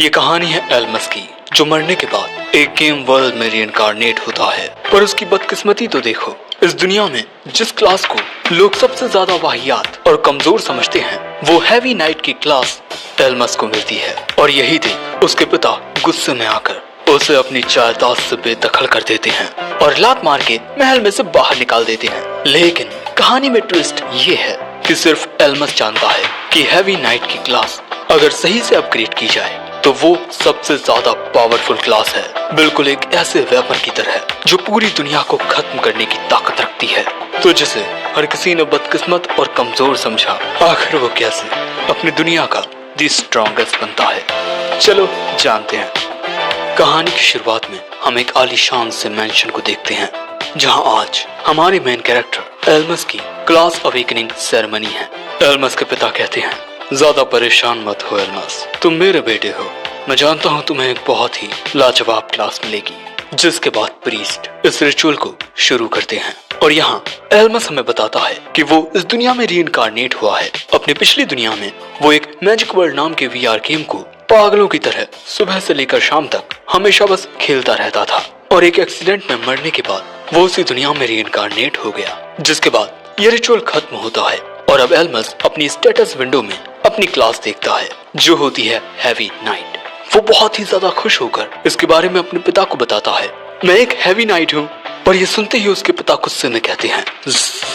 ये कहानी है एल्मस की, जो मरने के बाद एक गेम वर्ल्ड में रीइंकार्नेट होता है। पर उसकी बदकिस्मती तो देखो, इस दुनिया में जिस क्लास को लोग सबसे ज्यादा वाहियात और कमजोर समझते हैं, वो हैवी नाइट की क्लास एल्मस को मिलती है। और यही देख उसके पिता गुस्से में आकर उसे अपनी जायदाद से बेदखल कर देते हैं और लात मार के महल में से बाहर निकाल देते हैं। लेकिन कहानी में ट्विस्ट ये है कि सिर्फ एल्मस जानता है कि हैवी नाइट की क्लास अगर सही से अपग्रेड की जाए तो वो सबसे ज्यादा पावरफुल क्लास है, बिल्कुल एक ऐसे वेपन की तरह जो पूरी दुनिया को खत्म करने की ताकत रखती है। तो जिसे हर किसी ने बदकिस्मत और कमजोर समझा, आखिर वो कैसे अपनी दुनिया का दी स्ट्रॉन्गेस्ट बनता है। चलो जानते हैं। कहानी की शुरुआत में हम एक आलीशान से मैंशन को देखते हैं, जहां आज हमारे मेन कैरेक्टर एल्मस की क्लास अवेकनिंग सेरेमनी है। एल्मस के पिता कहते हैं, ज्यादा परेशान मत हो एल्मस, तुम मेरे बेटे हो। मैं जानता हूँ तुम्हें एक बहुत ही लाजवाब क्लास मिलेगी। जिसके बाद प्रीस्ट इस रिचुअल को शुरू करते हैं और यहाँ एल्मस हमें बताता है कि वो इस दुनिया में रीइंकार्नेट हुआ है। अपनी पिछली दुनिया में वो एक मैजिक वर्ल्ड नाम के VR गेम को पागलों की तरह सुबह से लेकर शाम तक हमेशा बस खेलता रहता था और एक एक्सीडेंट में मरने के बाद वो उसी दुनिया में रीइंकार्नेट हो गया। जिसके बाद ये रिचुअल खत्म होता है और अब एल्मस अपनी स्टेटस विंडो में अपनी क्लास देखता है, जो होती है हैवी नाइट। वो बहुत ही ज्यादा खुश होकर इसके बारे में अपने पिता को बताता है, मैं एक हैवी नाइट हूँ। पर ये सुनते ही उसके पिता गुस्से में कहते हैं,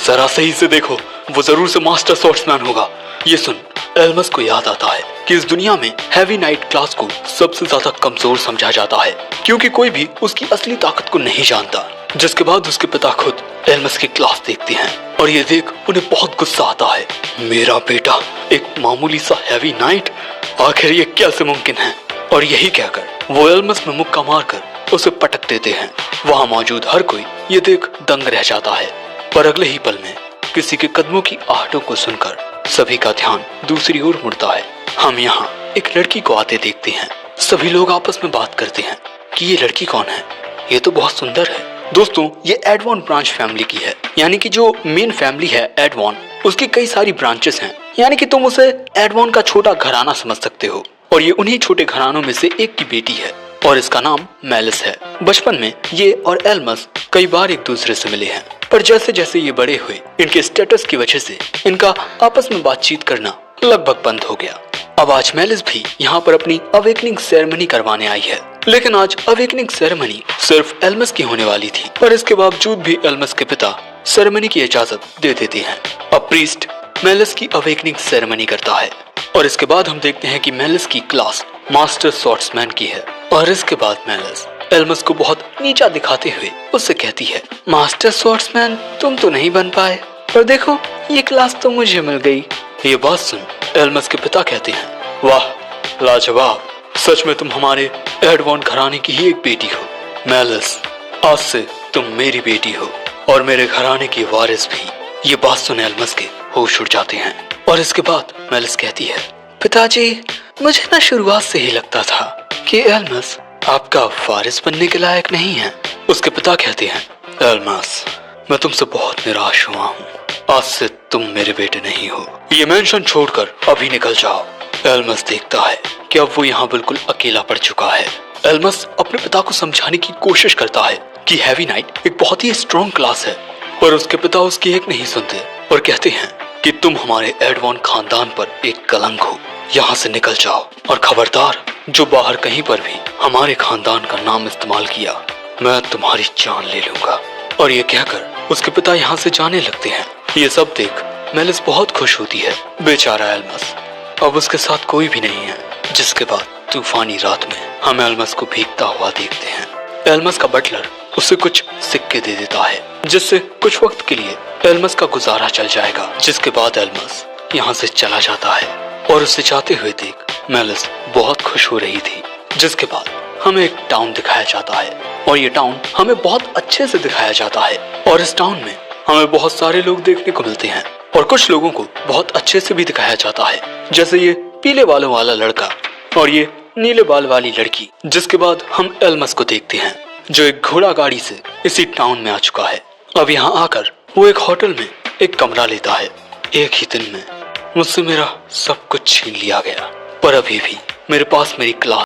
जरा सही से देखो, वो जरूर से मास्टर स्वॉर्ड्समैन होगा। ये सुन एल्मस को याद आता है कि इस दुनिया में हैवी नाइट क्लास को सबसे ज्यादा कमजोर समझा जाता है, क्योंकि कोई भी उसकी असली ताकत को नहीं जानता। जिसके बाद उसके पिता खुद एल्मस की क्लास देखते हैं और ये देख उन्हें बहुत गुस्सा आता है। मेरा बेटा एक मामूली सा हैवी नाइट, आखिर ये कैसे मुमकिन है? और यही कहकर वो एल्मस में मुक्का मारकर उसे पटक देते हैं। वहाँ मौजूद हर कोई ये देख दंग रह जाता है। पर अगले ही पल में किसी के कदमों की आहटों को सुनकर सभी का ध्यान दूसरी ओर मुड़ता है। हम यहाँ एक लड़की को आते देखते हैं। सभी लोग आपस में बात करते हैं कि ये लड़की कौन है, ये तो बहुत सुंदर है। दोस्तों, ये एडवॉन ब्रांच फैमिली की है, यानी कि जो मेन फैमिली है एडवॉन, उसकी कई सारी ब्रांचेस हैं। यानी कि तुम उसे एडवॉन का छोटा घराना समझ सकते हो और ये उन्हीं छोटे घरानों में से एक की बेटी है और इसका नाम मेलिस है। बचपन में ये और एल्मस कई बार एक दूसरे से मिले हैं, पर जैसे जैसे ये बड़े हुए, इनके स्टेटस की वजह से इनका आपस में बातचीत करना लगभग बंद हो गया। अब आज मेलिस भी यहाँ पर अपनी अवेकनिंग सेरेमनी करवाने आई है, लेकिन आज अवेकनिंग सेरेमनी सिर्फ एल्मस की होने वाली थी, पर इसके बावजूद भी एल्मस के पिता सेरेमनी की इजाजत दे देते हैं। अब प्रीस्ट मेलिस की अवेकनिंग सेरेमनी करता है और इसके बाद हम देखते हैं कि मेलिस की क्लास मास्टर स्वॉर्ड्समैन की है। और इसके बाद मेलिस एल्मस को बहुत नीचा दिखाते हुए उससे कहती है, मास्टर स्वॉर्ड्समैन तुम तो नहीं बन पाए, पर देखो ये क्लास तो मुझे मिल गई। ये बात सुन एल्मस के पिता कहते हैं, वाह लाजवाब, सच में तुम हमारे एडवॉन घराने की ही एक बेटी हो। मेलिस, आज से तुम मेरी बेटी हो और मेरे घराने की वारिस भी। ये बात सुन एल्मस के होश उड़ जाते हैं और इसके बाद मेलिस कहती है, पिताजी मुझे ना शुरुआत से ही लगता था कि एल्मस आपका वारिस बनने के लायक नहीं है। उसके पिता कहते हैं, एल्मस मैं तुमसे बहुत निराश हुआ हूँ, आज से तुम मेरे बेटे नहीं हो। ये मेंशन छोड़कर अभी निकल जाओ। एल्मस देखता है कि अब वो यहाँ बिल्कुल अकेला पड़ चुका है। एल्मस अपने पिता को समझाने की कोशिश करता है कि हैवी नाइट एक बहुत ही स्ट्रॉन्ग क्लास है, पर उसके पिता उसकी एक नहीं सुनते और कहते हैं कि तुम हमारे एडवॉन खानदान पर एक कलंक हो, यहाँ से निकल जाओ और खबरदार जो बाहर कहीं पर भी हमारे खानदान का नाम इस्तेमाल किया, मैं तुम्हारी जान ले लूंगा। और ये कहकर उसके पिता यहाँ से जाने लगते हैं। ये सब देख मेलिस बहुत खुश होती है। बेचारा एल्मस, अब उसके साथ कोई भी नहीं है। जिसके बाद तूफानी रात में हम एल्मस को भीगता हुआ देखते हैं। एल्मस का बटलर उसे कुछ सिक्के दे देता है, जिससे कुछ वक्त के लिए एल्मस का गुजारा चल जाएगा। जिसके बाद एल्मस यहाँ से चला जाता है और उसे जाते हुए देख मेलिस बहुत खुश हो रही थी। जिसके बाद हमें एक टाउन दिखाया जाता है और ये टाउन हमें बहुत अच्छे से दिखाया जाता है और इस टाउन में हमें बहुत सारे लोग देखने को मिलते हैं और कुछ लोगों को बहुत अच्छे से भी दिखाया जाता है, जैसे ये पीले बालों वाला लड़का और ये नीले बाल वाली लड़की। जिसके बाद हम एल्मस को देखते हैं, जो एक घोड़ा गाड़ी से इसी टाउन में आ चुका है। अब यहाँ आकर वो एक होटल में एक कमरा लेता है। एक ही दिन में मुझसे मेरा सब कुछ छीन लिया गया, पर अभी भी मेरे पास मेरी क्लास